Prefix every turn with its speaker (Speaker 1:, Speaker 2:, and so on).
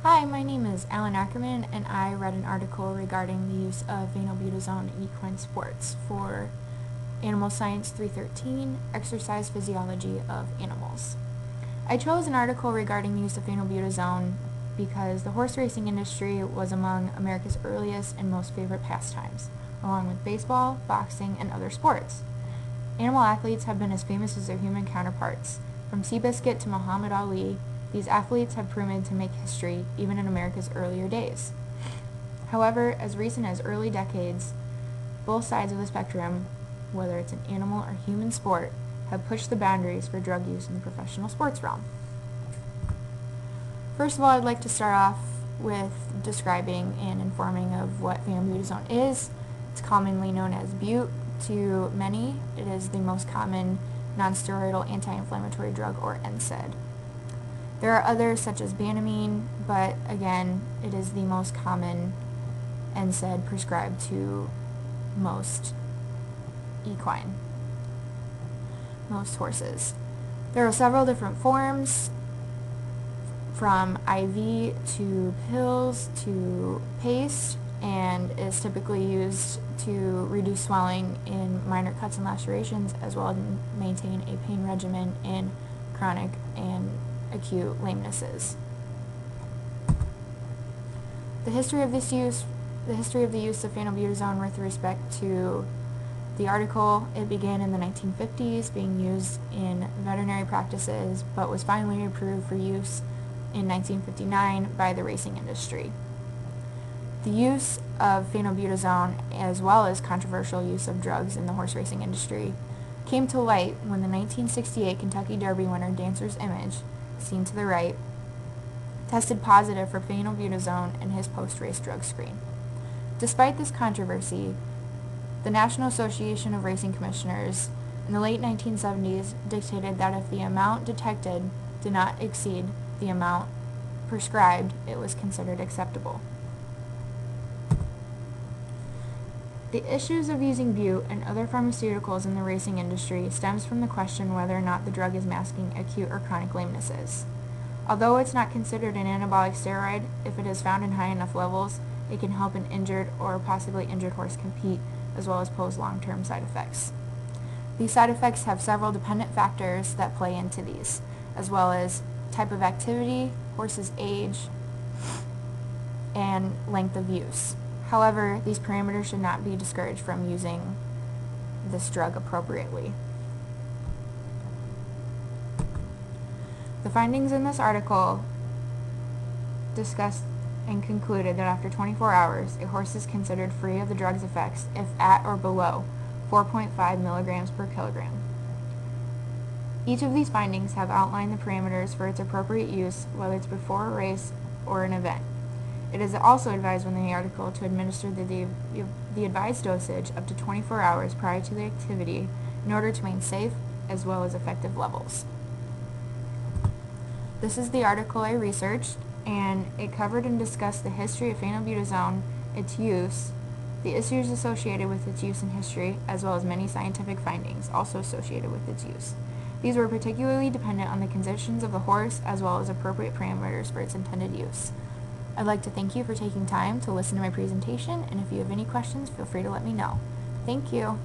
Speaker 1: Hi, my name is Allyn Ackermann, and I read an article regarding the use of phenylbutazone in equine sports for Animal Science 313, Exercise Physiology of Animals. I chose an article regarding the use of phenylbutazone because the horse racing industry was among America's earliest and most favorite pastimes, along with baseball, boxing, and other sports. Animal athletes have been as famous as their human counterparts. From Seabiscuit to Muhammad Ali, these athletes have proven to make history even in America's earlier days. However, as recent as early decades, both sides of the spectrum, whether it's an animal or human sport, have pushed the boundaries for drug use in the professional sports realm. First of all, I'd like to start off with describing and informing of what phenylbutazone is. It's commonly known as bute to many. It is the most common nonsteroidal anti-inflammatory drug, or NSAID. There are others such as Banamine, but again, it is the most common NSAID prescribed to most horses. There are several different forms, from IV to pills to paste, and is typically used to reduce swelling in minor cuts and lacerations, as well as maintain a pain regimen in chronic and acute lamenesses. The history of the use of phenylbutazone with respect to the article, it began in the 1950s, being used in veterinary practices, but was finally approved for use in 1959 by the racing industry. The use of phenylbutazone, as well as controversial use of drugs in the horse racing industry, came to light when the 1968 Kentucky Derby winner Dancer's Image, seen to the right, tested positive for phenylbutazone in his post-race drug screen. Despite this controversy, the National Association of Racing Commissioners in the late 1970s dictated that if the amount detected did not exceed the amount prescribed, it was considered acceptable. The issues of using bute and other pharmaceuticals in the racing industry stems from the question whether or not the drug is masking acute or chronic lamenesses. Although it's not considered an anabolic steroid, if it is found in high enough levels, it can help an injured or possibly injured horse compete, as well as pose long-term side effects. These side effects have several dependent factors that play into these, as well as type of activity, horse's age, and length of use. However, these parameters should not be discouraged from using this drug appropriately. The findings in this article discussed and concluded that after 24 hours, a horse is considered free of the drug's effects if at or below 4.5 milligrams per kilogram. Each of these findings have outlined the parameters for its appropriate use, whether it's before a race or an event. It is also advised within the article to administer the advised dosage up to 24 hours prior to the activity in order to maintain safe as well as effective levels. This is the article I researched, and it covered and discussed the history of phenylbutazone, its use, the issues associated with its use in history, as well as many scientific findings also associated with its use. These were particularly dependent on the conditions of the horse, as well as appropriate parameters for its intended use. I'd like to thank you for taking time to listen to my presentation, and if you have any questions, feel free to let me know. Thank you.